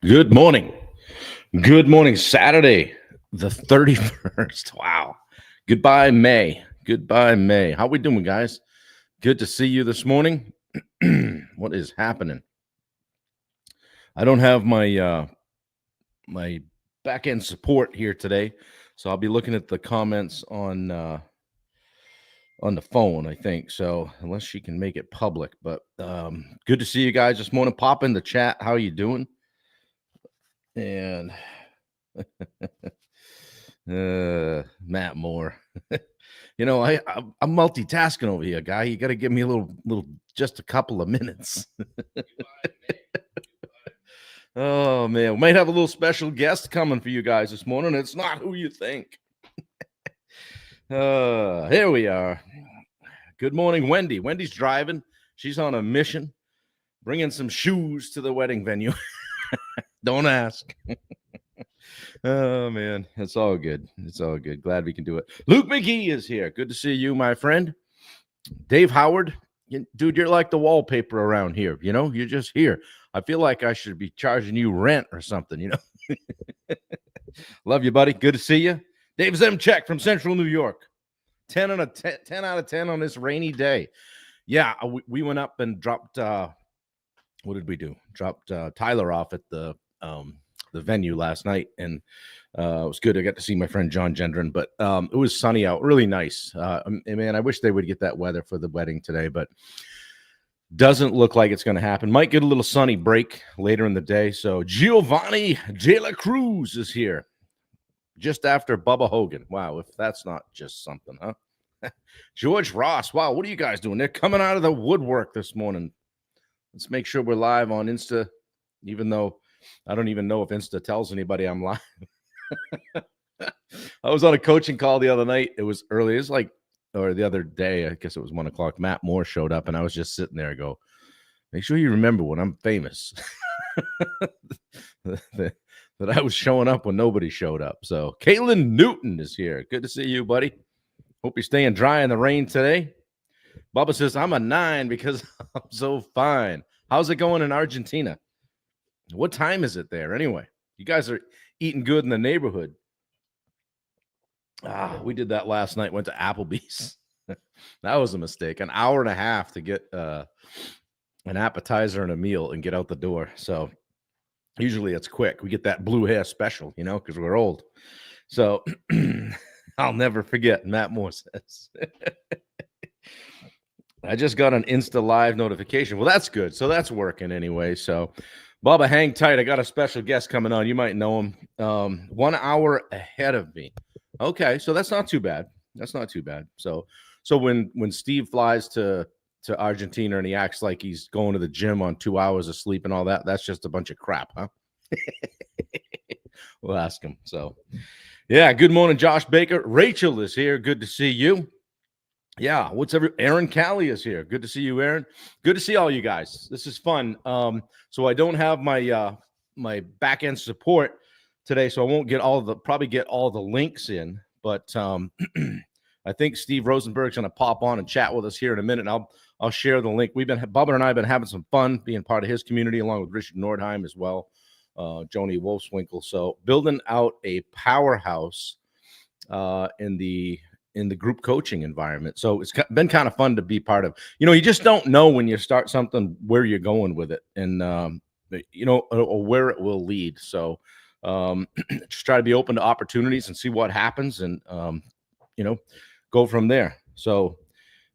Good morning. Good morning, Saturday, the 31st. Wow. Goodbye, May. Goodbye, May. How we doing, guys? Good to see you this morning. What is happening? I don't have my back end support here today, so I'll be looking at the comments on the phone, I think. So unless she can make it public, but good to see you guys this morning. Pop in the chat. How you doing? And Matt Moore. I'm multitasking over here, guy. You got to give me a little, just a couple of minutes. Oh man, we might have a little special guest coming for you guys this morning. It's not who you think. Here we are. Good morning, Wendy. Wendy's driving. She's on a mission, bringing some shoes to the wedding venue. Don't ask. Oh man, it's all good. It's all good. Glad we can do it. Luke McGee is here. Good to see you, my friend. Dave Howard, dude, you're like the wallpaper around here. You're just here. I feel like I should be charging you rent or something. Love you, buddy. Good to see you. Dave Zemchek from Central New York. 10 out of 10 on this rainy day. Yeah, we went up and dropped. What did we do? Dropped Tyler off at the venue last night, and it was good. I got to see my friend John Gendron, but it was sunny out, really nice. Man, I wish they would get that weather for the wedding today, but doesn't look like it's going to happen. Might get a little sunny break later in the day. So Giovanni De La Cruz is here just after Bubba Hogan. Wow, if that's not just something, huh? George Ross. Wow, what are you guys doing? They're coming out of the woodwork this morning. Let's make sure we're live on Insta, even though I don't even know if Insta tells anybody I'm live. I was on a coaching call the other night. It was early. It was or the other day, I guess it was 1 o'clock. Matt Moore showed up, and I was just sitting there. I go, make sure you remember when I'm famous that I was showing up when nobody showed up. So Caitlin Newton is here. Good to see you, buddy. Hope you're staying dry in the rain today. Bubba says, I'm a 9 because I'm so fine. How's it going in Argentina? What time is it there anyway? You guys are eating good in the neighborhood. We did that last night. Went to Applebee's. That was a mistake. An hour and a half to get an appetizer and a meal and get out the door. So usually it's quick. We get that blue hair special, because we're old. So I'll never forget. Matt Moore says. I just got an Insta Live notification. Well, that's good. So that's working anyway. So Bubba, hang tight. I got a special guest coming on. You might know him. 1 hour ahead of me. Okay, so that's not too bad. That's not too bad. So when Steve flies to Argentina and he acts like he's going to the gym on 2 hours of sleep and all that, that's just a bunch of crap, huh? We'll ask him. So, yeah, good morning, Josh Baker. Rachel is here. Good to see you. Yeah, Aaron Callie is here. Good to see you, Aaron. Good to see all you guys. This is fun. So I don't have my my back end support today, so I won't get probably get all the links in. But I think Steve Rosenberg's going to pop on and chat with us here in a minute. And I'll share the link. Bubba and I have been having some fun being part of his community, along with Richard Nordheim as well, Joni Wolfswinkle. So building out a powerhouse in the group coaching environment. So it's been kind of fun to be part of. You just don't know when you start something where you're going with it, and or where it will lead. So just try to be open to opportunities and see what happens, and go from there. So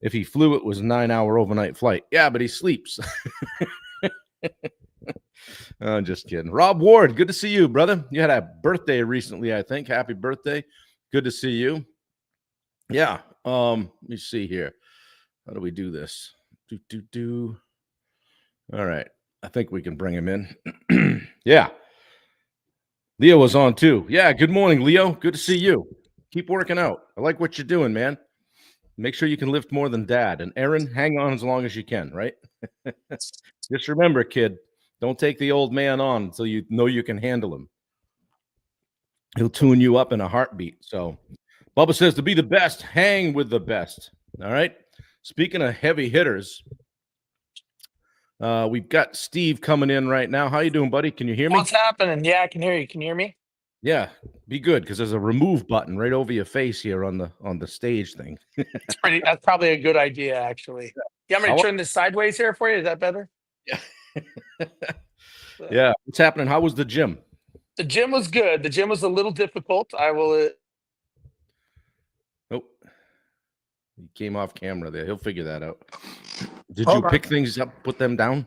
if he flew, it was a 9-hour overnight flight. Yeah, but he sleeps. I'm just kidding. Rob Ward, good to see you, brother. You had a birthday recently, I think. Happy birthday. Good to see you. Yeah. Let me see here. How do we do this? All right. I think we can bring him in. Yeah. Leo was on too. Yeah. Good morning, Leo. Good to see you. Keep working out. I like what you're doing, man. Make sure you can lift more than Dad. And Aaron, hang on as long as you can, right? Just remember, kid, don't take the old man on until you know you can handle him. He'll tune you up in a heartbeat. So Bubba says to be the best, hang with the best. All right. Speaking of heavy hitters, We've got Steve coming in right now. How you doing, buddy? Can you hear me? What's happening? Yeah, I can hear you. Can you hear me? Yeah, be good because there's a remove button right over your face here on the stage thing. That's probably a good idea, actually. You want me to How- turn this sideways here for you? Is that better? Yeah. Yeah. What's happening? How was the gym? The gym was good. The gym was a little difficult. I will. Oh, he came off camera there. He'll figure that out. Did Hold you on. pick things up, put them down?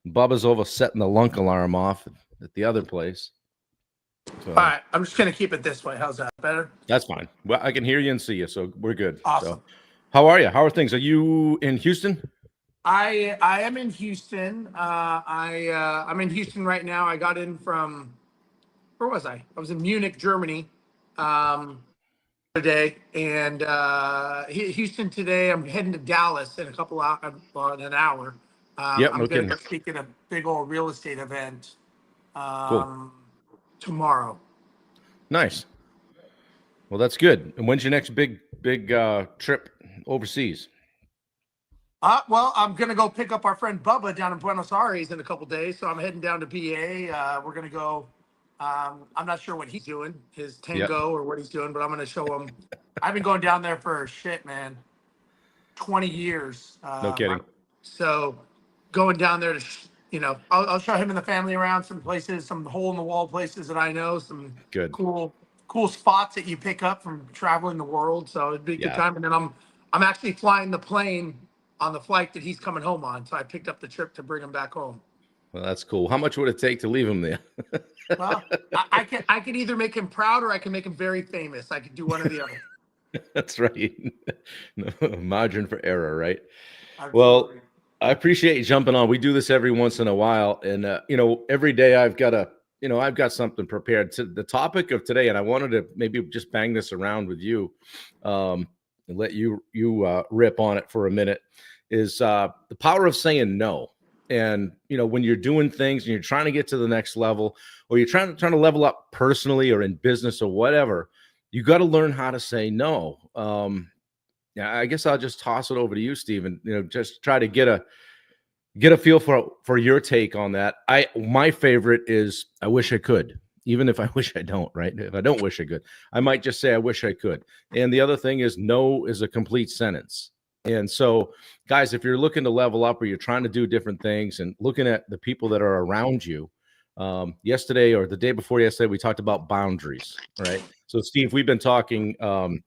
Bubba's over setting the lunk alarm off at the other place. So, All right, I'm just gonna keep it this way. How's that better? that's fine. Well, I can hear you and see you, so we're good. Awesome. So, how are you? How are things? Are you in Houston? I am in Houston. I'm in Houston right now. I got in from where was I? I was in Munich, Germany, today, and Houston today. I'm heading to Dallas in a couple hours, in an hour. Yep, I'm no going kidding. to speak at a big old real estate event Cool. tomorrow. Nice. Well, that's good. And when's your next big trip overseas? Well, I'm going to go pick up our friend Bubba down in Buenos Aires in a couple days. So I'm heading down to BA. We're going to go. I'm not sure what he's doing, his tango or what he's doing, but I'm going to show him. I've been going down there for shit, man, 20 years. No kidding. So going down there to, I'll show him and the family around some places, some hole in the wall places that I know, some Good. cool spots that you pick up from traveling the world. So it'd be a good time. And then I'm actually flying the plane on the flight that he's coming home on. So I picked up the trip to bring him back home. Well, that's cool. How much would it take to leave him there? Well, I can either make him proud or I can make him very famous. I could do one or the other. That's right. No margin for error, right? Absolutely. Well, I appreciate you jumping on. We do this every once in a while, and every day I've got something prepared. To the topic of today, and I wanted to maybe just bang this around with you, and let you rip on it for a minute. Is the power of saying no. And when you're doing things and you're trying to get to the next level, or you're trying to level up personally or in business or whatever, you got to learn how to say no. Yeah, I guess I'll just toss it over to you, Stephen. Just try to get a feel for your take on that. My favorite is I wish I could, even if I wish I don't. Right? If I don't wish I could, I might just say I wish I could. And the other thing is no is a complete sentence. And so, guys, if you're looking to level up or you're trying to do different things and looking at the people that are around you, yesterday or the day before yesterday, we talked about boundaries, right? So, Steve, we've been talking. What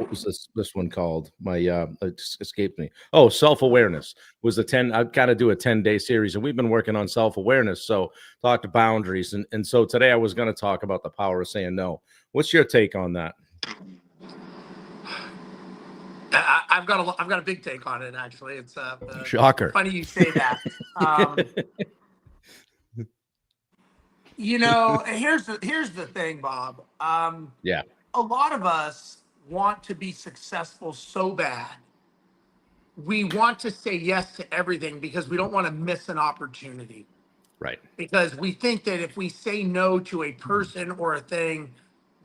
was this one called? It just escaped me. Oh, self-awareness was the 10. I've got to do a 10-day series, and we've been working on self-awareness. So, talk to boundaries, and so today I was going to talk about the power of saying no. What's your take on that? I've got a big take on it. Actually, it's shocker. Funny you say that. Here's the thing, Bob. Yeah. A lot of us want to be successful so bad. We want to say yes to everything because we don't want to miss an opportunity. Right. Because we think that if we say no to a person or a thing,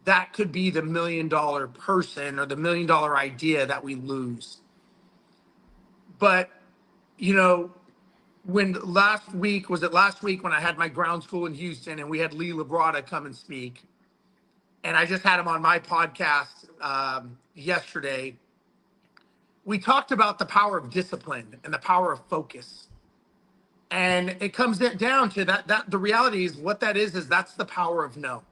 that could be the $1 million person or the $1 million idea that we lose. But, when last week when I had my ground school in Houston and we had Lee Labrada come and speak, and I just had him on my podcast yesterday, we talked about the power of discipline and the power of focus. And it comes down to that the reality is what that is that's the power of no.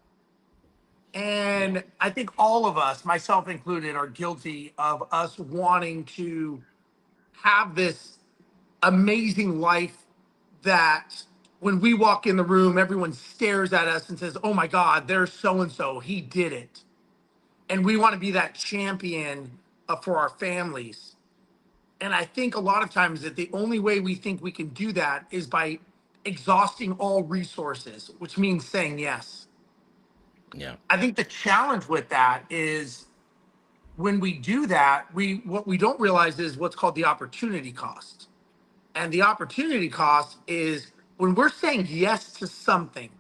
And I think all of us, myself included, are guilty of us wanting to have this amazing life that when we walk in the room, everyone stares at us and says, oh my God, there's so-and-so, he did it. And we want to be that champion for our families. And I think a lot of times that the only way we think we can do that is by exhausting all resources, which means saying yes. Yeah. I think the challenge with that is when we do that, what we don't realize is what's called the opportunity cost. And the opportunity cost is when we're saying yes to something,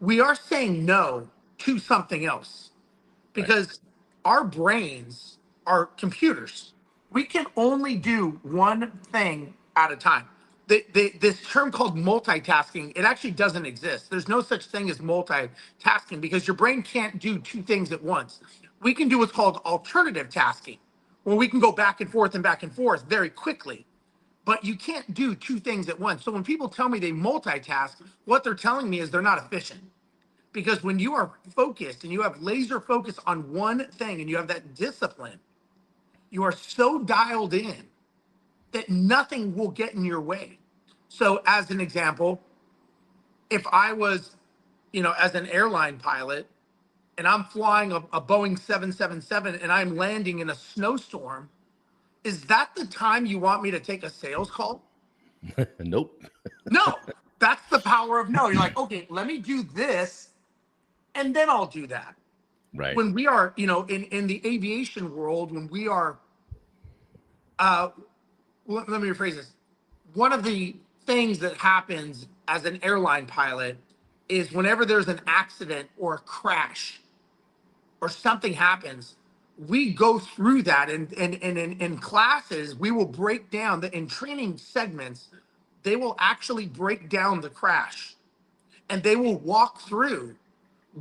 we are saying no to something else, because our brains are computers. We can only do one thing at a time. This term called multitasking, it actually doesn't exist. There's no such thing as multitasking because your brain can't do two things at once. We can do what's called alternative tasking, where we can go back and forth very quickly, but you can't do two things at once. So when people tell me they multitask, what they're telling me is they're not efficient. Because when you are focused and you have laser focus on one thing and you have that discipline, you are so dialed in that nothing will get in your way. So as an example, if I was, as an airline pilot and I'm flying a Boeing 777 and I'm landing in a snowstorm, is that the time you want me to take a sales call? Nope. No, that's the power of no. You're like, okay, let me do this and then I'll do that. Right. When we are, in the aviation world, when we are, let me rephrase this. One of the things that happens as an airline pilot is whenever there's an accident or a crash or something happens, we go through that. And in classes, we will break down in training segments, they will actually break down the crash and they will walk through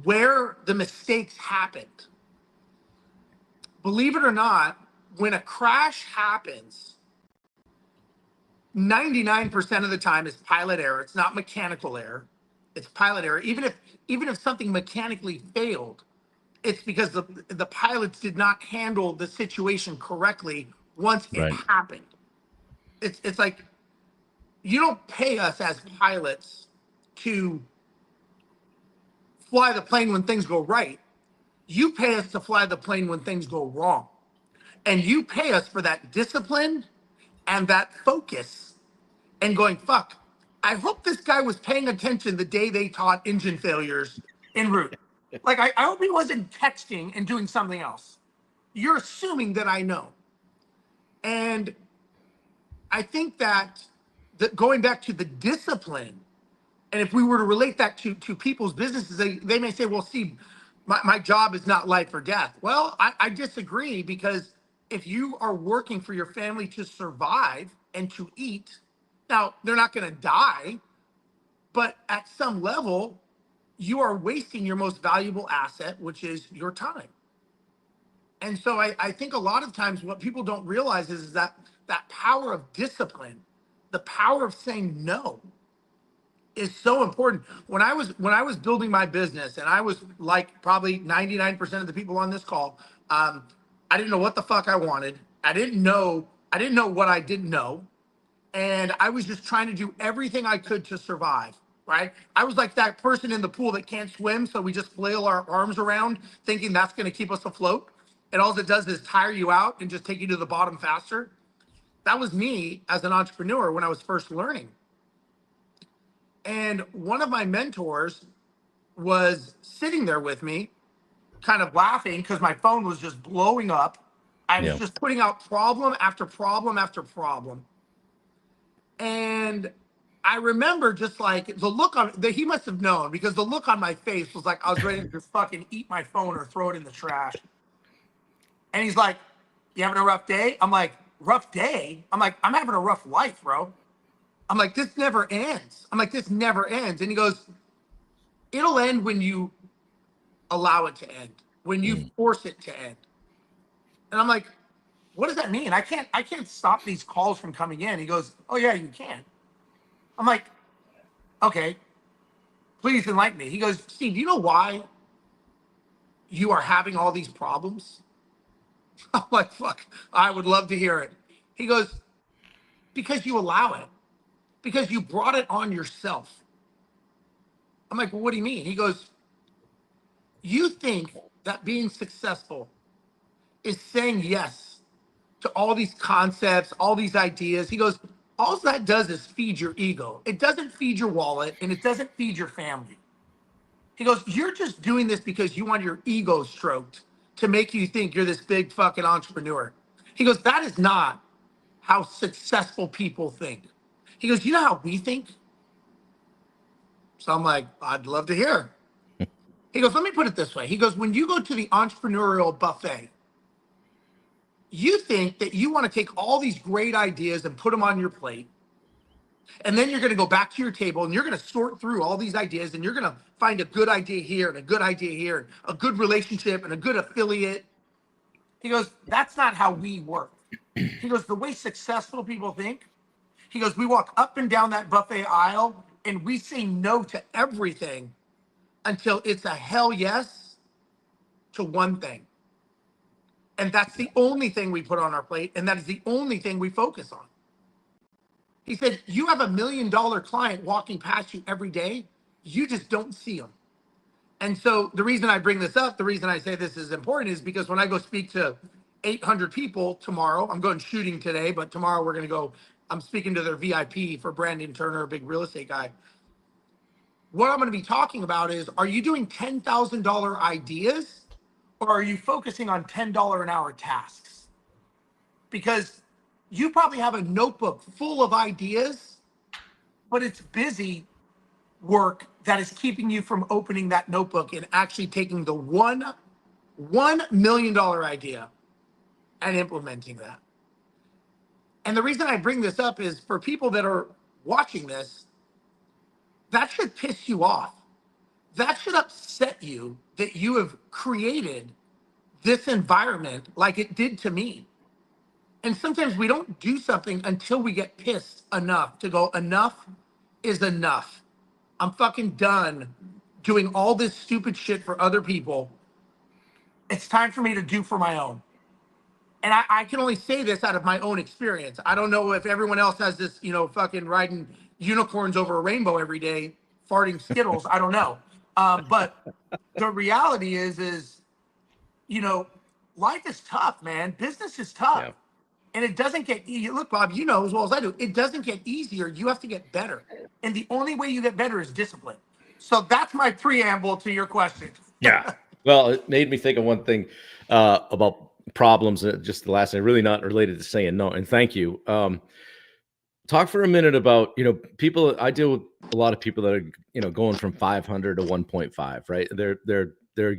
where the mistakes happened. Believe it or not, when a crash happens, 99% of the time is pilot error. It's not mechanical error. It's pilot error. Even if something mechanically failed, it's because the pilots did not handle the situation correctly once it Right. happened. It's like you don't pay us as pilots to fly the plane when things go right. You pay us to fly the plane when things go wrong. And you pay us for that discipline and that focus and going, fuck, I hope this guy was paying attention the day they taught engine failures en route. Like, I hope he wasn't texting and doing something else. You're assuming that I know. And I think that going back to the discipline, and if we were to relate that to people's businesses, they may say, well, Steve, my job is not life or death. Well, I disagree, because if you are working for your family to survive and to eat, now they're not going to die, but at some level, you are wasting your most valuable asset, which is your time. And so I think a lot of times what people don't realize is that power of discipline, the power of saying no, is so important. When I was building my business, and I was like probably 99% of the people on this call, I didn't know what the fuck I wanted. I didn't know what I didn't know. And I was just trying to do everything I could to survive, right? I was like that person in the pool that can't swim, so we just flail our arms around thinking that's going to keep us afloat. And all it does is tire you out and just take you to the bottom faster. That was me as an entrepreneur when I was first learning. And one of my mentors was sitting there with me, kind of laughing because my phone was just blowing up. I was just putting out problem after problem after problem. And I remember just like the look on that, he must have known, because the look on my face was like I was ready to just fucking eat my phone or throw it in the trash. And he's like, "You having a rough day?" I'm like, "Rough day?" I'm like, "I'm having a rough life, bro." I'm like, "This never ends." I'm like, "This never ends." And he goes, "It'll end when you allow it to end, when you force it to end." And I'm like, "What does that mean? I can't stop these calls from coming in." He goes, "Oh yeah, you can." I'm like, "Okay, please enlighten me." He goes, "Steve, do you know why you are having all these problems?" I'm like, "Fuck, I would love to hear it." He goes, "Because you allow it, because you brought it on yourself." I'm like, "Well, what do you mean?" He goes, "You think that being successful is saying yes to all these concepts, all these ideas." He goes, "All that does is feed your ego. It doesn't feed your wallet, and it doesn't feed your family." He goes, "You're just doing this because you want your ego stroked to make you think you're this big fucking entrepreneur." He goes, "That is not how successful people think." He goes, "You know how we think?" So I'm like, "I'd love to hear." He goes, "Let me put it this way." He goes, "When you go to the entrepreneurial buffet, You think that you want to take all these great ideas and put them on your plate. And then you're going to go back to your table and you're going to sort through all these ideas and you're going to find a good idea here and a good idea here, and a good relationship and a good affiliate. He goes, that's not how we work. He goes, the way successful people think, he goes, we walk up and down that buffet aisle and we say no to everything until it's a hell yes to one thing. And that's the only thing we put on our plate. And that is the only thing we focus on. He said, you have $1 million client walking past you every day. You just don't see them. And so the reason I bring this up, the reason I say this is important is because when I go speak to 800 people tomorrow, I'm going shooting today, but tomorrow we're going to go, I'm speaking to their VIP for Brandon Turner, a big real estate guy. What I'm going to be talking about is, are you doing $10,000 ideas or are you focusing on $10 an hour tasks? Because you probably have a notebook full of ideas, but it's busy work that is keeping you from opening that notebook and actually taking the $1 million idea and implementing that. And the reason I bring this up is for people that are watching this, that should piss you off. That should upset you that you have created this environment like it did to me. And sometimes we don't do something until we get pissed enough to go, enough is enough. I'm fucking done doing all this stupid shit for other people. It's time for me to do for my own. And I can only say this out of my own experience. I don't know if everyone else has this, fucking riding unicorns over a rainbow every day, farting Skittles. I don't know. But the reality is, life is tough, man. Business is tough. Yeah. And it doesn't get easier. Look, Bob, you know as well as I do, it doesn't get easier. You have to get better. And the only way you get better is discipline. So that's my preamble to your question. Yeah. Well, it made me think of one thing about problems. Just the last thing, really not related to saying no. And thank you. Talk for a minute about, people. I deal with a lot of people that are, going from 500 to 1.5, right? They're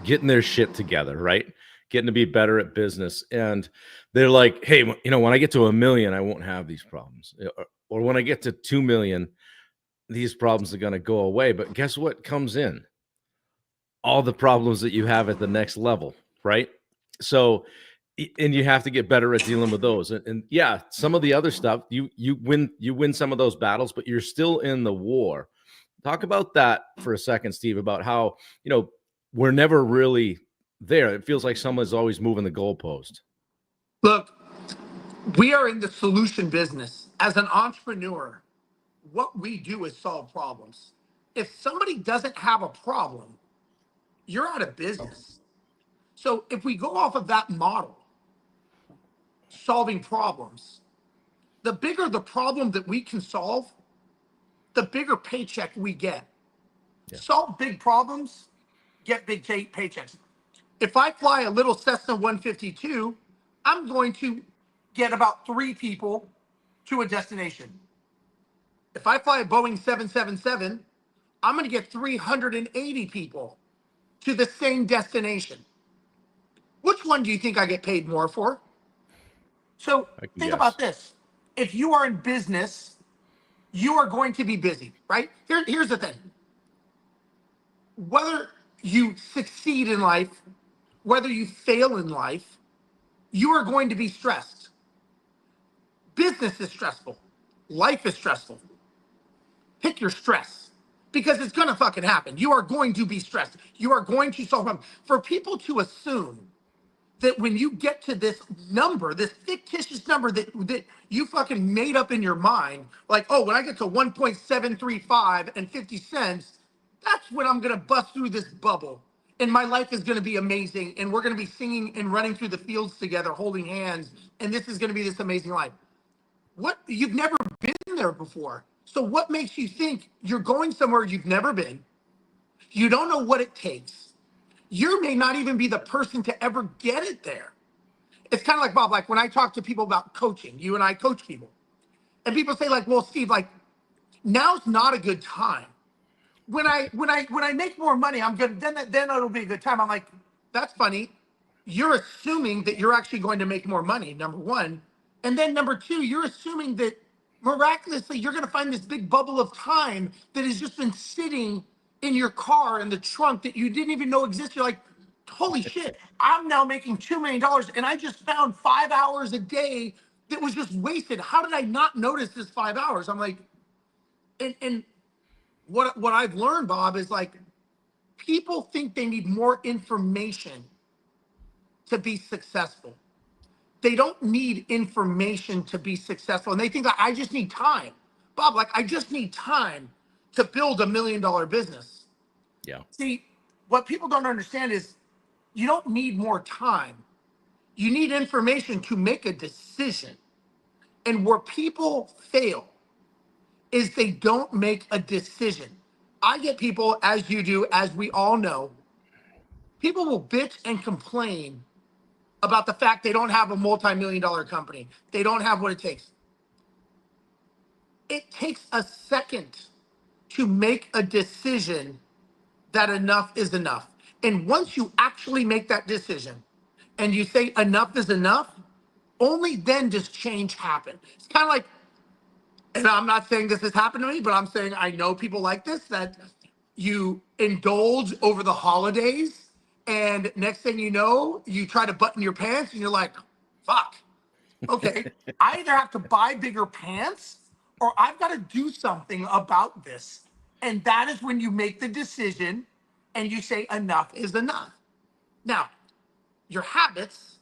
getting their shit together, right? Getting to be better at business. And they're like, hey, when I get to $1 million, I won't have these problems. Or when I get to 2 million, these problems are going to go away. But guess what comes in? All the problems that you have at the next level, right? So, and you have to get better at dealing with those. And yeah, some of the other stuff, you win some of those battles, but you're still in the war. Talk about that for a second, Steve, about how, we're never really there. It feels like someone's always moving the goalpost. Look, we are in the solution business. As an entrepreneur, what we do is solve problems. If somebody doesn't have a problem, you're out of business. So if we go off of that model, solving problems, the bigger the problem that we can solve, the bigger paycheck we get. Yeah. Solve big problems, get big paychecks. If I fly a little Cessna 152, I'm going to get about 3 people to a destination. If I fly a Boeing 777, I'm going to get 380 people to the same destination. Which one do you think I get paid more for? So think about this. If you are in business, you are going to be busy, right? Here's the thing. Whether you succeed in life, whether you fail in life, you are going to be stressed. Business is stressful. Life is stressful. Pick your stress because it's going to fucking happen. You are going to be stressed. You are going to solve problems. For people to assume that when you get to this number, this fictitious number that you fucking made up in your mind, like, oh, when I get to 1.735 and 50 cents, that's when I'm going to bust through this bubble. And my life is going to be amazing. And we're going to be singing and running through the fields together, holding hands. And this is going to be this amazing life. You've never been there before. So what makes you think you're going somewhere you've never been? You don't know what it takes. You may not even be the person to ever get it there. It's kind of like, Bob, like when I talk to people about coaching, you and I coach people. And people say like, well, Steve, like now's not a good time. When I make more money, I'm good. Then it'll be a good time. I'm like, that's funny. you're assuming that you're actually going to make more money, number one. And then number two, you're assuming that miraculously you're going to find this big bubble of time that has just been sitting in your car in the trunk that you didn't even know existed. You're like, holy shit, I'm now making $2 million and I just found 5 hours a day that was just wasted. How did I not notice this 5 hours? I'm like, and what I've learned, Bob, is like people think they need more information to be successful. They don't need information to be successful. And they think that I just need time. Bob, like I just need time to build $1 million business. Yeah. See, what people don't understand is you don't need more time. You need information to make a decision. And where people fail is they don't make a decision. I get people, as you do, as we all know, people will bitch and complain about the fact they don't have a multi-million-dollar company. They don't have what it takes. It takes a second to make a decision that enough is enough. And once you actually make that decision and you say enough is enough, only then does change happen. It's kind of like, and I'm not saying this has happened to me, but I'm saying I know people like this, that you indulge over the holidays and next thing you know, you try to button your pants and you're like, fuck, okay, I either have to buy bigger pants or I've got to do something about this. And that is when you make the decision and you say enough is enough. Now, your habits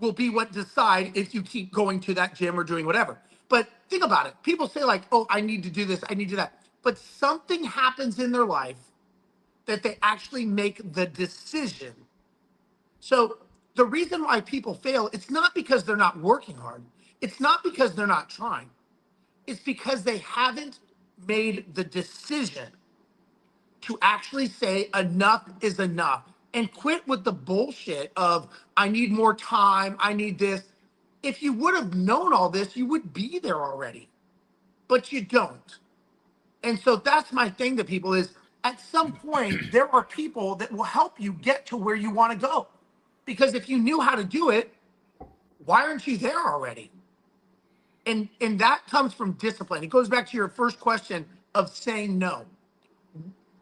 will be what decide if you keep going to that gym or doing whatever. But think about it. People say like, oh, I need to do this, I need to do that. But something happens in their life that they actually make the decision. So the reason why people fail, it's not because they're not working hard. It's not because they're not trying. It's because they haven't made the decision to actually say enough is enough and quit with the bullshit of I need more time, I need this. If you would have known all this, you would be there already, but you don't. And so that's my thing to people is at some point, there are people that will help you get to where you want to go. Because if you knew how to do it, why aren't you there already? And that comes from discipline. It goes back to your first question of saying no.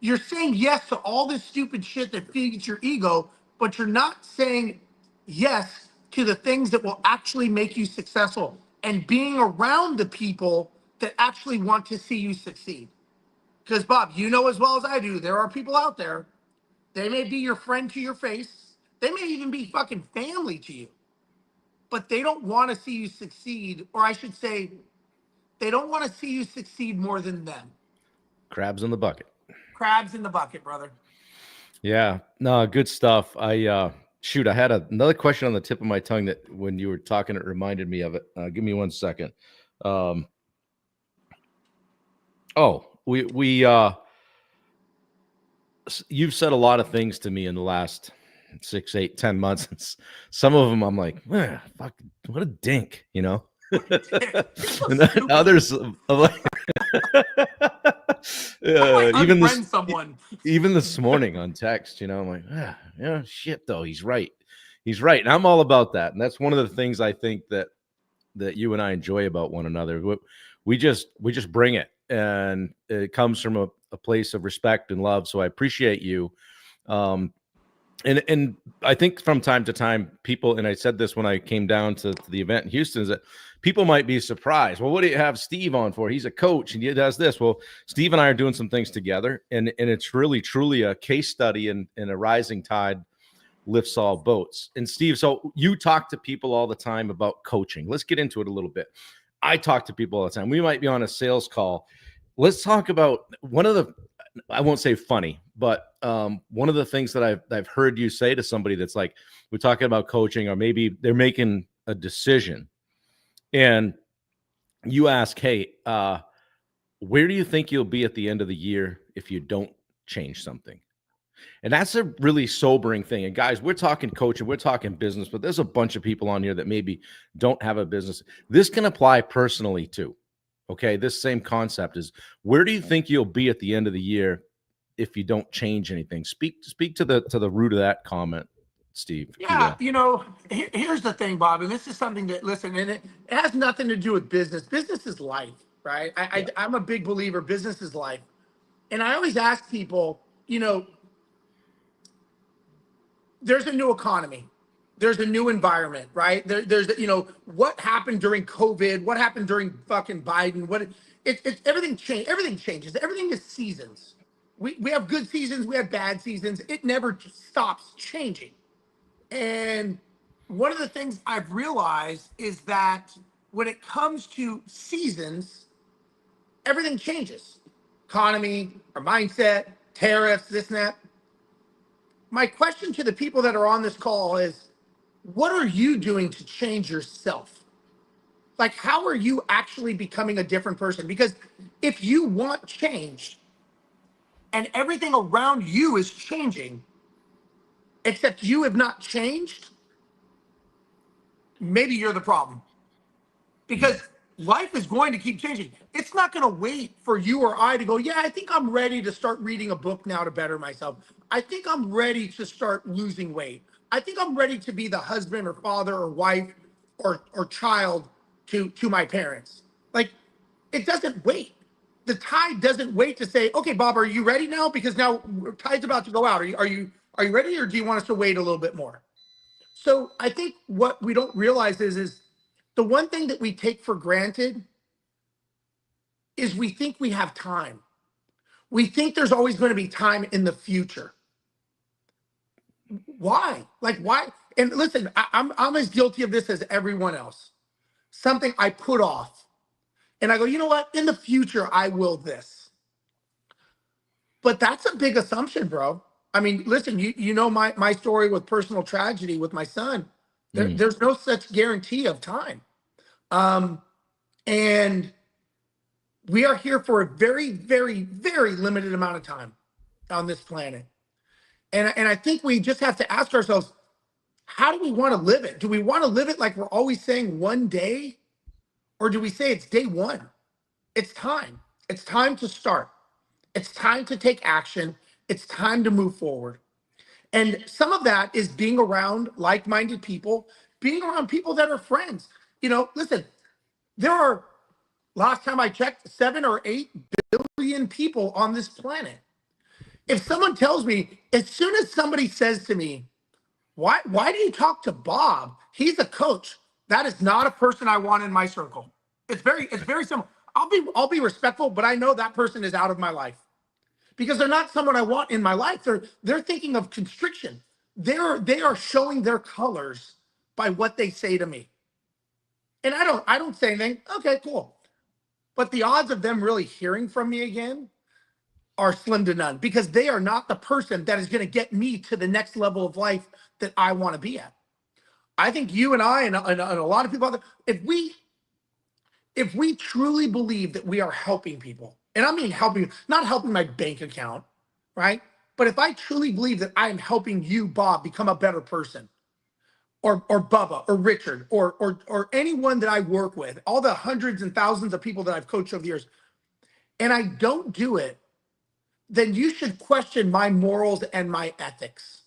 You're saying yes to all this stupid shit that feeds your ego, but you're not saying yes to the things that will actually make you successful and being around the people that actually want to see you succeed. Because Bob, you know as well as I do, there are people out there, they may be your friend to your face, they may even be fucking family to you, but they don't want to see you succeed, or I should say, they don't want to see you succeed more than them. Crabs in the bucket. Crabs in the bucket, brother. Yeah, no, good stuff. I had another question on the tip of my tongue that when you were talking, it reminded me of it. Give me 1 second. You've said a lot of things to me in the last 6, 8, 10 months. And some of them I'm like, fuck, what a dink, you know? And then others I'm like, even this morning on text, you know, I'm like, yeah, shit though. He's right. And I'm all about that. And that's one of the things I think that you and I enjoy about one another. We just bring it, and it comes from a place of respect and love. So I appreciate you. And I think from time to time, people, and I said this when I came down to the event in Houston, is that people might be surprised. Well, what do you have Steve on for? He's a coach and he does this. Well, Steve and I are doing some things together, and it's really, truly a case study, and a rising tide lifts all boats. And Steve, so you talk to people all the time about coaching. Let's get into it a little bit. I talk to people all the time. We might be on a sales call. Let's talk about one of the, I won't say funny, but one of the things that I've heard you say to somebody that's like, we're talking about coaching, or maybe they're making a decision, and you ask, hey, where do you think you'll be at the end of the year if you don't change something? And that's a really sobering thing. And guys, we're talking coaching, we're talking business, but there's a bunch of people on here that maybe don't have a business. This can apply personally too. Okay, this same concept is, where do you think you'll be at the end of the year if you don't change anything? Speak to the root of that comment. Steve, if you Yeah, will. here's the thing, Bob, and this is something that, listen, and it has nothing to do with business. Business is life, right? Yeah. I'm a big believer, business is life. And I always ask people, there's a new economy. There's a new environment, right? What happened during COVID? What happened during fucking Biden? Everything changed. Everything changes. Everything is seasons. We have good seasons. We have bad seasons. It never stops changing. And one of the things I've realized is that when it comes to seasons, everything changes. Economy, our mindset, tariffs, this and that. My question to the people that are on this call is, what are you doing to change yourself? Like, how are you actually becoming a different person? Because if you want change and everything around you is changing, except you have not changed, maybe you're the problem. Mm. Because life is going to keep changing. It's not going to wait for you or I to go, yeah, I think I'm ready to start reading a book now to better myself. I think I'm ready to start losing weight. I think I'm ready to be the husband or father or wife or child to my parents. Like, it doesn't wait. The tide doesn't wait to say, okay, Bob, are you ready now? Because now tide's about to go out. Are you ready, or do you want us to wait a little bit more? So I think what we don't realize is the one thing that we take for granted is we think we have time. We think there's always going to be time in the future. Why? Like, why? And listen, I'm as guilty of this as everyone else. Something I put off. And I go, you know what? In the future, I will this. But that's a big assumption, bro. I mean, listen, you know my story with personal tragedy with my son. Mm. There's no such guarantee of time. And we are here for a very, very, very limited amount of time on this planet. And I think we just have to ask ourselves, how do we want to live it? Do we want to live it like we're always saying one day? Or do we say it's day one? It's time. It's time to start. It's time to take action. It's time to move forward. And some of that is being around like-minded people, being around people that are friends. Listen, there are, last time I checked, 7 or 8 billion people on this planet. If someone tells me, as soon as somebody says to me, why do you talk to Bob? He's a coach. That is not a person I want in my circle. It's very simple. I'll be respectful, but I know that person is out of my life because they're not someone I want in my life. They're thinking of constriction. They are showing their colors by what they say to me. And I don't say anything. Okay, cool. But the odds of them really hearing from me again are slim to none because they are not the person that is going to get me to the next level of life that I want to be at. I think you and I and a lot of people out there, if we truly believe that we are helping people, and I mean helping, not helping my bank account, right? But if I truly believe that I am helping you, Bob, become a better person, or Bubba, or Richard, or anyone that I work with, all the hundreds and thousands of people that I've coached over the years, and I don't do it, then you should question my morals and my ethics.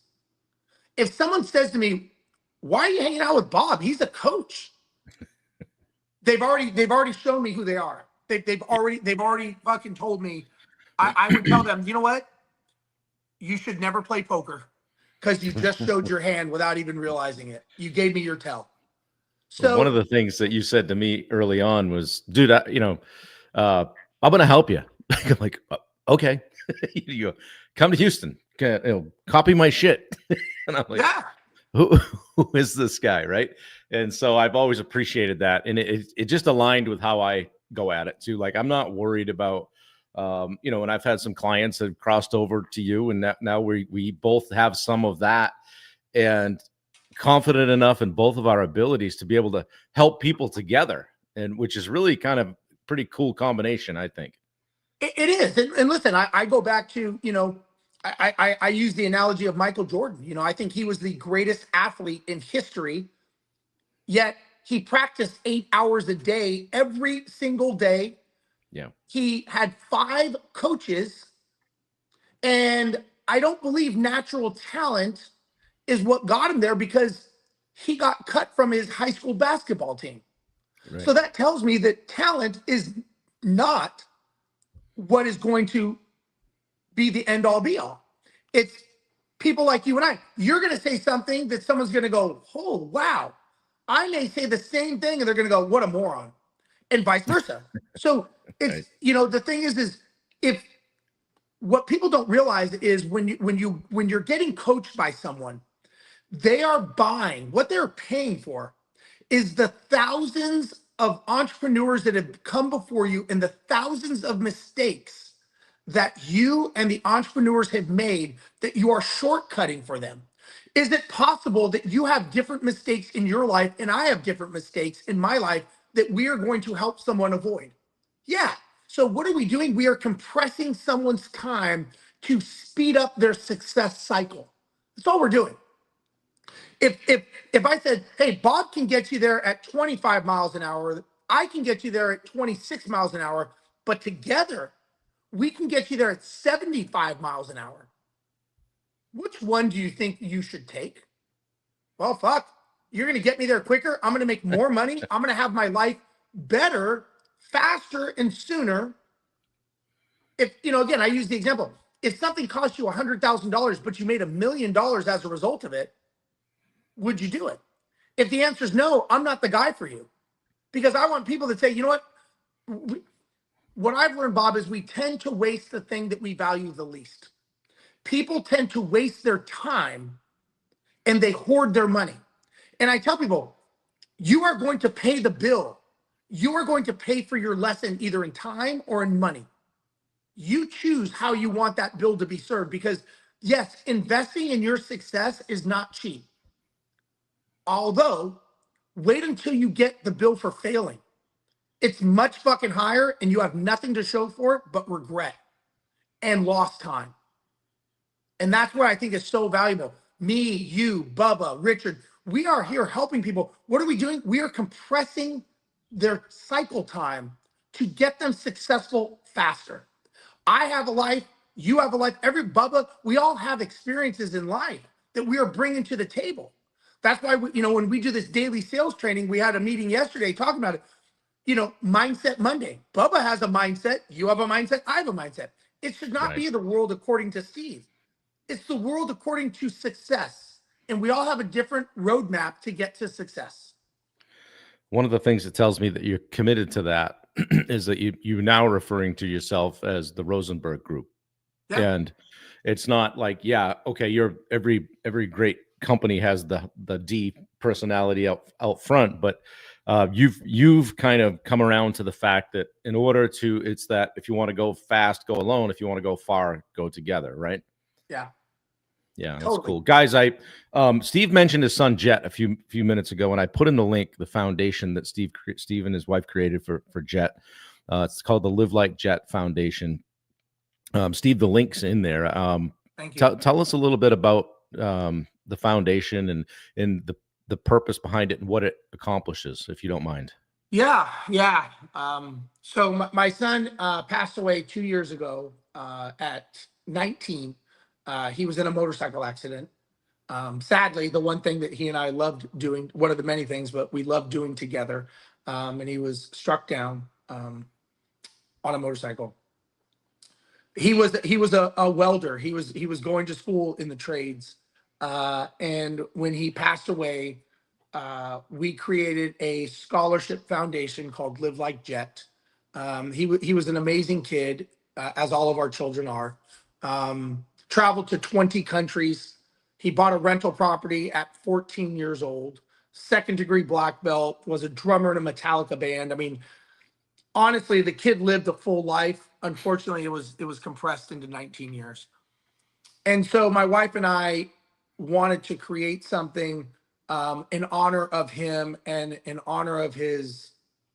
If someone says to me, why are you hanging out with Bob? He's a coach. They've already shown me who they are. They've already fucking told me. I would tell them, you know what? You should never play poker because you just showed your hand without even realizing it. You gave me your tell. So One of the things that you said to me early on was, dude, I'm going to help you. I'm like, okay, you go, come to Houston, copy my shit. And I'm like, yeah, who is this guy? Right. And so I've always appreciated that. And it just aligned with how I go at it too. Like, I'm not worried about, and I've had some clients that have crossed over to you, and now we both have some of that, and confident enough in both of our abilities to be able to help people together, and which is really kind of pretty cool combination, I think. it is. And listen, I go back to, I use the analogy of Michael Jordan. I think he was the greatest athlete in history, yet he practiced 8 hours a day, every single day. Yeah. He had 5 coaches, and I don't believe natural talent is what got him there, because he got cut from his high school basketball team. Right. So that tells me that talent is not what is going to be the end all be all. It's people like you and I. You're going to say something that someone's going to go, oh, wow. I may say the same thing and they're going to go, what a moron, and vice versa. So it's, Right. you know, the thing is if what people don't realize is when you're getting coached by someone, they are buying, what they're paying for is the thousands of entrepreneurs that have come before you and the thousands of mistakes that you and the entrepreneurs have made that you are shortcutting for them. Is it possible that you have different mistakes in your life and I have different mistakes in my life that we are going to help someone avoid? Yeah. So what are we doing? We are compressing someone's time to speed up their success cycle. That's all we're doing. If I said, hey, Bob can get you there at 25 miles an hour, I can get you there at 26 miles an hour, but together we can get you there at 75 miles an hour. Which one do you think you should take? Well, fuck, you're going to get me there quicker. I'm going to make more money. I'm going to have my life better, faster, and sooner. If, you know, again, I use the example. If something cost you $100,000, but you made $1 million as a result of it, would you do it? If the answer is no, I'm not the guy for you, because I want people to say, you know what I've learned, Bob, is we tend to waste the thing that we value the least. People tend to waste their time and they hoard their money. And I tell people, you are going to pay the bill. You are going to pay for your lesson either in time or in money. You choose how you want that bill to be served, because yes, investing in your success is not cheap. Although, wait until you get the bill for failing. It's much fucking higher and you have nothing to show for it but regret and lost time. And that's where I think is so valuable. Me, you, Bubba, Richard, we are here helping people. What are we doing? We are compressing their cycle time to get them successful faster. I have a life, you have a life, Bubba, we all have experiences in life that we are bringing to the table. That's why, when we do this daily sales training, we had a meeting yesterday talking about it. Mindset Monday. Bubba has a mindset. You have a mindset. I have a mindset. It should not be the world according to Steve. It's the world according to success. And we all have a different roadmap to get to success. One of the things that tells me that you're committed to that is that you're now referring to yourself as the Rosenberg Group. Yeah. And it's not like, you're every great company has the D personality out front, but you've kind of come around to the fact that in order to, it's that if you want to go fast, go alone. If you want to go far, go together. Right. Yeah. Yeah. That's totally cool. Guys, Steve mentioned his son Jet a few minutes ago, and I put in the link, the foundation that Steve and his wife created for Jet. It's called the Live Like Jet Foundation. Steve, the link's in there. Thank you. Tell us a little bit about the foundation and the purpose behind it and what it accomplishes, if you don't mind. Yeah. So my son passed away 2 years ago at 19. He was in a motorcycle accident. Sadly, the one thing that he and I loved doing, one of the many things, but we loved doing together, and he was struck down on a motorcycle. He was a welder. He was going to school in the trades. And when he passed away, we created a scholarship foundation called Live Like Jet. He was an amazing kid, as all of our children are. Traveled to 20 countries. He bought a rental property at 14 years old, 2nd-degree black belt, was a drummer in a Metallica band. I mean, honestly, the kid lived a full life. Unfortunately, it was compressed into 19 years. And so my wife and I wanted to create something in honor of him and in honor of his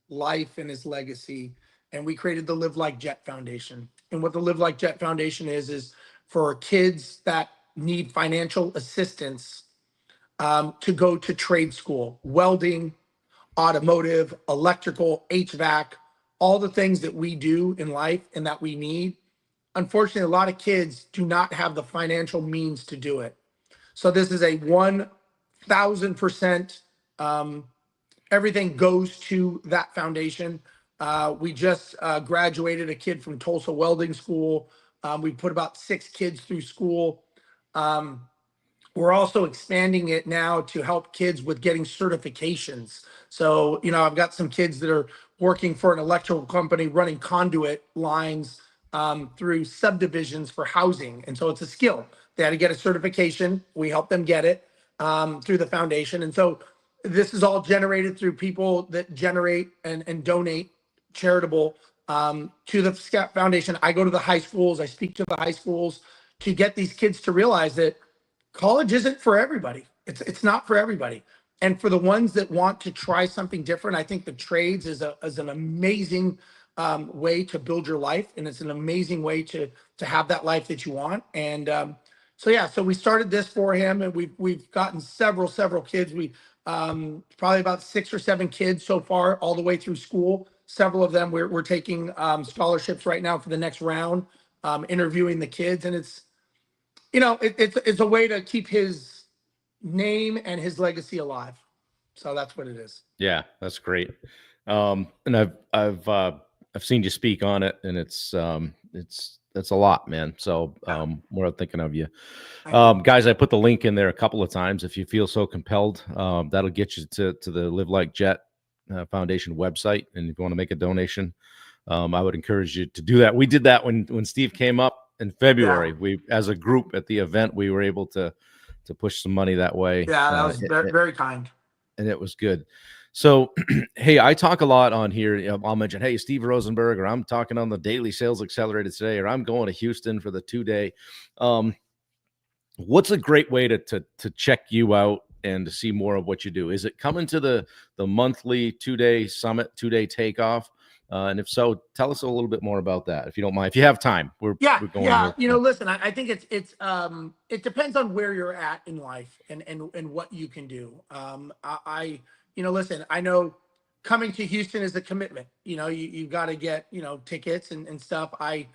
life and his legacy. And we created the Live Like Jet Foundation. And what the Live Like Jet Foundation is for kids that need financial assistance to go to trade school, welding, automotive, electrical, HVAC, all the things that we do in life and that we need. Unfortunately, a lot of kids do not have the financial means to do it. So this is a 1,000%, everything goes to that foundation. We just graduated a kid from Tulsa Welding School. We put about 6 kids through school. We're also expanding it now to help kids with getting certifications. So, I've got some kids that are working for an electrical company running conduit lines through subdivisions for housing. And so it's a skill. They had to get a certification. We help them get it through the foundation. And so this is all generated through people that generate and donate charitable to the Scout Foundation. I go to the high schools. I speak to the high schools to get these kids to realize that college isn't for everybody. It's not for everybody. And for the ones that want to try something different, I think the trades is an amazing way to build your life, and it's an amazing way to have that life that you want. And so we started this for him, and we've gotten several kids. We probably about 6 or 7 kids so far, all the way through school. Several of them we're taking scholarships right now for the next round, interviewing the kids, and it's a way to keep his name and his legacy alive. So that's what it is. Yeah, that's great. And I've seen you speak on it, and it's a lot, man. So we're thinking of you. Guys, I put the link in there a couple of times. If you feel so compelled, that'll get you to the Live Like Jet Foundation website. And if you want to make a donation, I would encourage you to do that. We did that when Steve came up in February. Yeah. We, as a group at the event, we were able to push some money that way. Yeah, that was very, very kind. And it was good. So, hey, I talk a lot on here. I'll mention, hey, Steve Rosenberg, or I'm talking on the Daily Sales Accelerated today, or I'm going to Houston for the 2-day. What's a great way to check you out and to see more of what you do? Is it coming to the monthly 2-day summit, 2-day takeoff? And if so, tell us a little bit more about that, if you don't mind. If you have time, we're going. Listen, I think it depends on where you're at in life and what you can do. Listen, I know coming to Houston is a commitment. You've got to get tickets and stuff. I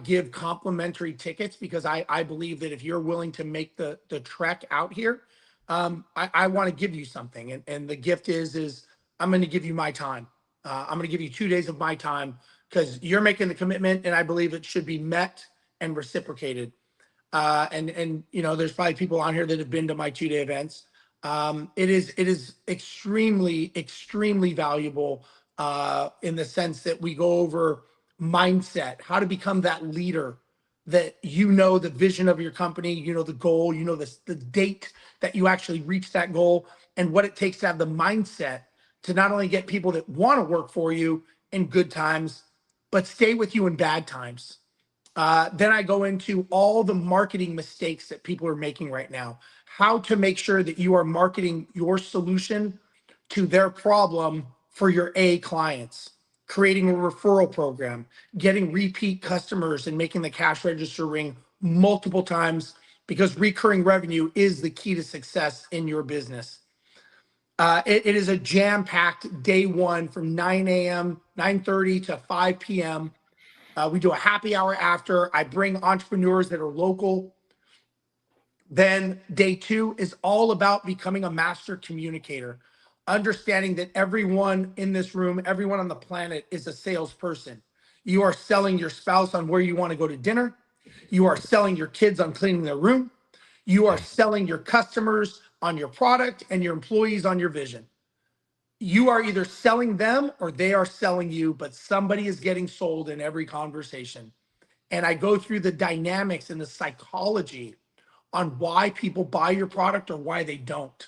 give complimentary tickets because I believe that if you're willing to make the trek out here, I want to give you something, and the gift is I'm going to give you my time. I'm going to give you 2 days of my time because you're making the commitment, and I believe it should be met and reciprocated. There's probably people on here that have been to my 2-day events. It is extremely, extremely valuable in the sense that we go over mindset, how to become that leader, that the vision of your company, the goal, the date that you actually reach that goal, and what it takes to have the mindset to not only get people that want to work for you in good times, but stay with you in bad times. Then I go into all the marketing mistakes that people are making right now, how to make sure that you are marketing your solution to their problem for your A clients, creating a referral program, getting repeat customers, and making the cash register ring multiple times, because recurring revenue is the key to success in your business. It is a jam-packed day one from 9 a.m., 9:30 to 5 p.m. We do a happy hour after. I bring entrepreneurs that are local. Then day 2 is all about becoming a master communicator, understanding that everyone in this room, everyone on the planet is a salesperson. You are selling your spouse on where you want to go to dinner. You are selling your kids on cleaning their room. You are selling your customers on your product and your employees on your vision. You are either selling them or they are selling you, but somebody is getting sold in every conversation. And I go through the dynamics and the psychology on why people buy your product or why they don't.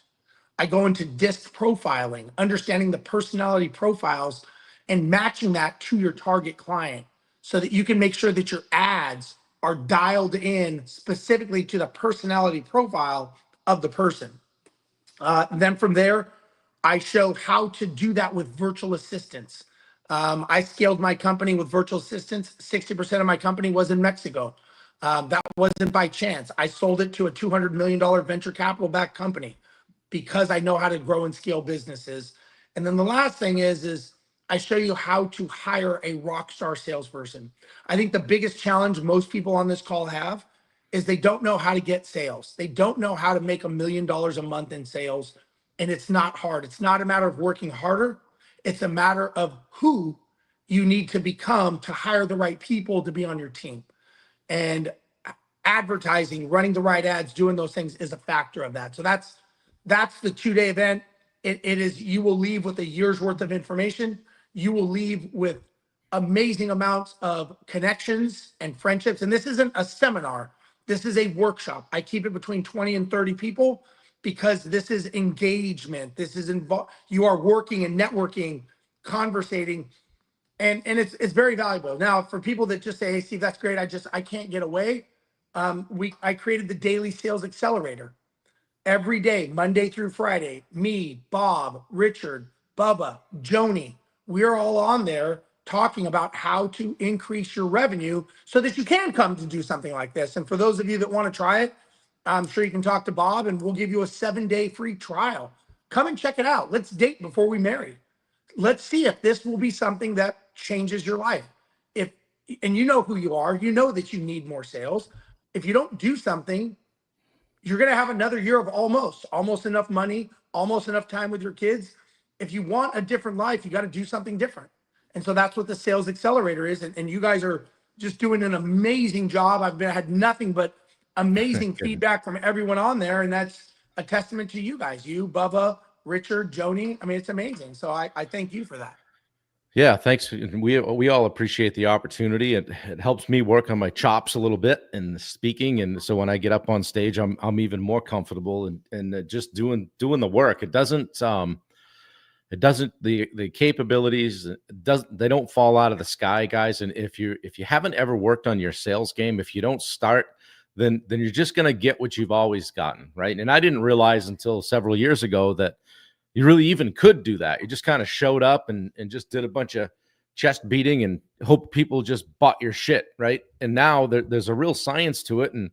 I go into DISC profiling, understanding the personality profiles and matching that to your target client so that you can make sure that your ads are dialed in specifically to the personality profile of the person. Then from there, I show how to do that with virtual assistants. I scaled my company with virtual assistants. 60% of my company was in Mexico. That wasn't by chance. I sold it to a $200 million venture capital backed company because I know how to grow and scale businesses. And then the last thing is I show you how to hire a rock star salesperson. I think the biggest challenge most people on this call have is they don't know how to get sales. They don't know how to make $1 million a month in sales. And it's not hard. It's not a matter of working harder. It's a matter of who you need to become to hire the right people to be on your team. And advertising, running the right ads, doing those things is a factor of that. So that's the 2-day event. It is, you will leave with a year's worth of information. You will leave with amazing amounts of connections and friendships. And this isn't a seminar. This is a workshop. I keep it between 20 and 30 people because this is engagement. This is you are working and networking, conversating, and it's very valuable. Now, for people that just say, "Hey, Steve, that's great. I can't get away." I created the Daily Sales Accelerator. Every day, Monday through Friday, me, Bob, Richard, Bubba, Joni, we're all on there talking about how to increase your revenue so that you can come to do something like this. And for those of you that want to try it, I'm sure you can talk to Bob and we'll give you a 7-day free trial. Come and check it out. Let's date before we marry. Let's see if this will be something that changes your life. And you know who you are, you know that you need more sales. If you don't do something, you're going to have another year of almost enough money, almost enough time with your kids. If you want a different life, you got to do something different. And so that's what the Sales Accelerator is. And you guys are just doing an amazing job. I've had nothing but amazing feedback from everyone on there. And that's a testament to you guys, you, Bubba, Richard, Joni. I mean, it's amazing. So I thank you for that. Yeah, thanks. We all appreciate the opportunity. It helps me work on my chops a little bit in speaking, and so when I get up on stage, I'm even more comfortable and just doing the work. It doesn't the capabilities they don't fall out of the sky, guys. And if you haven't ever worked on your sales game, if you don't start, then you're just gonna get what you've always gotten, right? And I didn't realize until several years ago that you really even could do that. You just kind of showed up and just did a bunch of chest beating and hope people just bought your shit, right? And now there's a real science to it. And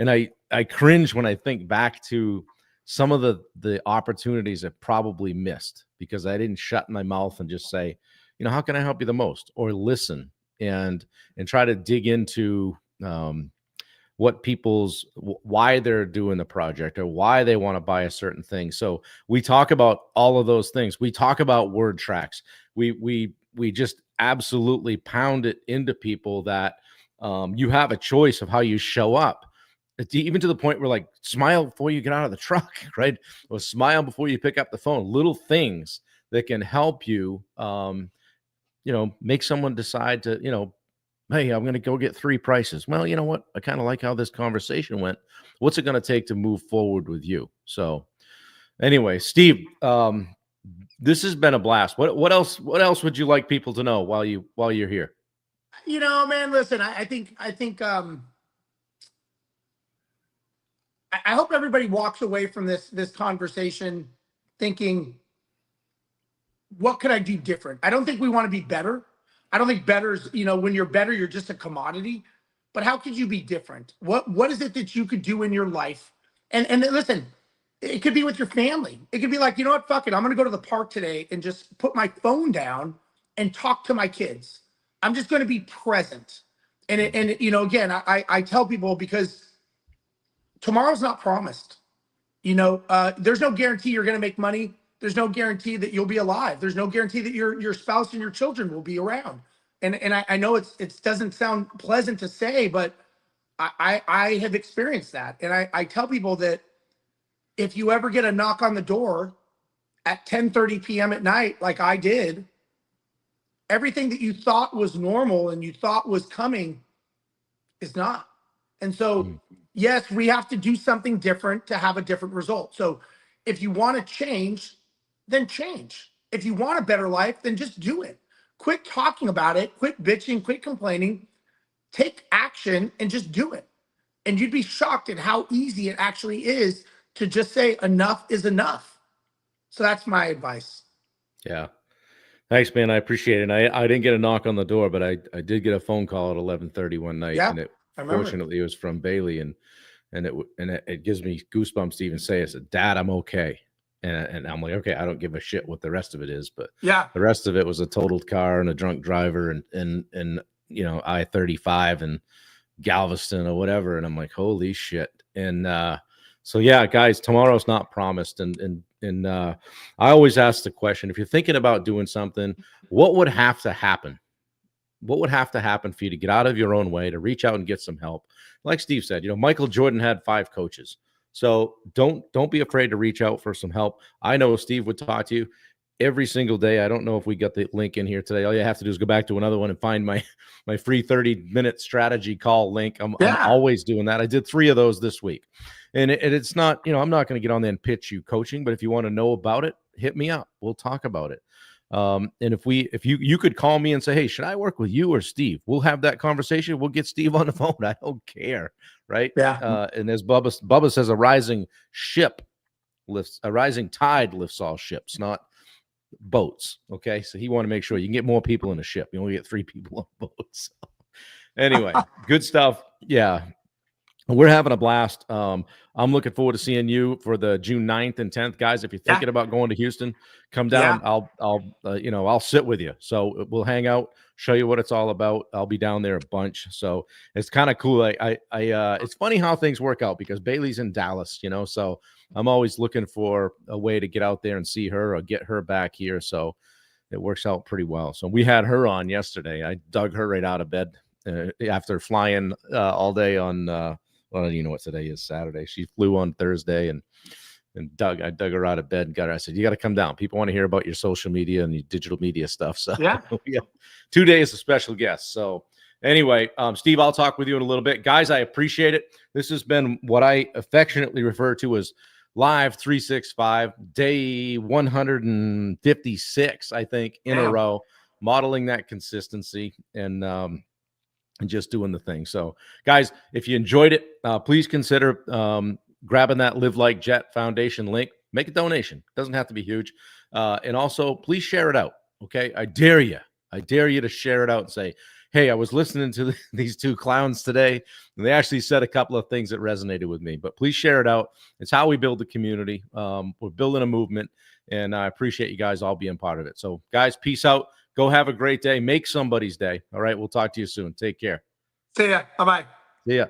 I cringe when I think back to some of the opportunities I probably missed because I didn't shut my mouth and just say, how can I help you the most? Or listen and try to dig into what why they're doing the project or why they want to buy a certain thing. So we talk about all of those things. We talk about word tracks. We just absolutely pound it into people that you have a choice of how you show up. Even to the point where, like, smile before you get out of the truck, right? Or smile before you pick up the phone. Little things that can help you, make someone decide to, hey, I'm going to go get 3 prices. Well, you know what? I kind of like how this conversation went. What's it going to take to move forward with you? So anyway, Steve, this has been a blast. What else would you like people to know while you're here? Man, listen, I think I hope everybody walks away from this conversation thinking, what could I do different? I don't think we want to be better. I don't think better is, when you're better, you're just a commodity. But how could you be different? What is it that you could do in your life? And listen, it could be with your family. It could be like, you know what, fuck it. I'm going to go to the park today and just put my phone down and talk to my kids. I'm just going to be present. And again, I tell people, because tomorrow's not promised. There's no guarantee you're going to make money. There's no guarantee that you'll be alive. There's no guarantee that your spouse and your children will be around. And I know it doesn't sound pleasant to say, but I have experienced that. And I tell people that if you ever get a knock on the door at 10:30 p.m. at night, like I did, everything that you thought was normal and you thought was coming is not. And so, yes, we have to do something different to have a different result. So if you want to change, then change. If you want a better life, then just do it. Quit talking about it, quit bitching, quit complaining, take action and just do it. And you'd be shocked at how easy it actually is to just say enough is enough. So that's my advice. Yeah. Thanks, man. I appreciate it. And I didn't get a knock on the door, but I did get a phone call at 11:30 one night. Yeah, and fortunately it was from Bailey, and it gives me goosebumps to even say it. I said, Dad, I'm okay. And I'm like, okay, I don't give a shit what the rest of it is, but yeah, the rest of it was a totaled car and a drunk driver and I-35 and Galveston or whatever. And I'm like, holy shit. And so yeah, guys, tomorrow's not promised. And I always ask the question, if you're thinking about doing something, what would have to happen? What would have to happen for you to get out of your own way, to reach out and get some help? Like Steve said, Michael Jordan had 5 coaches. So don't be afraid to reach out for some help. I know Steve would talk to you every single day. I don't know if we got the link in here today. All you have to do is go back to another one and find my free 30-minute strategy call link. I'm always doing that. I did 3 of those this week. And it's not, I'm not going to get on there and pitch you coaching, but if you want to know about it, hit me up. We'll talk about it. And if you could call me and say, hey, should I work with you or Steve? We'll have that conversation. We'll get Steve on the phone. I don't care. Right. Yeah. And as Bubba says, a rising tide lifts all ships, not boats. Okay. So he want to make sure you can get more people in a ship. You only get 3 people on boats. So, anyway, good stuff. Yeah. We're having a blast. I'm looking forward to seeing you for the June 9th and 10th, guys. If you're thinking about going to Houston, come down. I'll sit with you. So we'll hang out, show you what it's all about. I'll be down there a bunch. So it's kind of cool. It's funny how things work out because Bailey's in Dallas, so I'm always looking for a way to get out there and see her or get her back here. So it works out pretty well. So we had her on yesterday. I dug her right out of bed after flying all day on, well, what today is, Saturday. She flew on Thursday and I dug her out of bed and got her. I said, you got to come down. People want to hear about your social media and your digital media stuff. So yeah, 2 days of special guests. So anyway, Steve, I'll talk with you in a little bit. Guys, I appreciate it. This has been what I affectionately refer to as Live 365, day 156, I think, in a row, modeling that consistency and just doing the thing. So guys, if you enjoyed it, please consider grabbing that Live Like Jet Foundation link. Make a donation. It doesn't have to be huge. And also please share it out. Okay. I dare you to share it out and say, hey, I was listening to these 2 clowns today, and they actually said a couple of things that resonated with me. But please share it out. It's how we build the community. We're building a movement, and I appreciate you guys all being part of it. So guys, peace out. Go have a great day. Make somebody's day. All right. We'll talk to you soon. Take care. See ya. Bye-bye. See ya.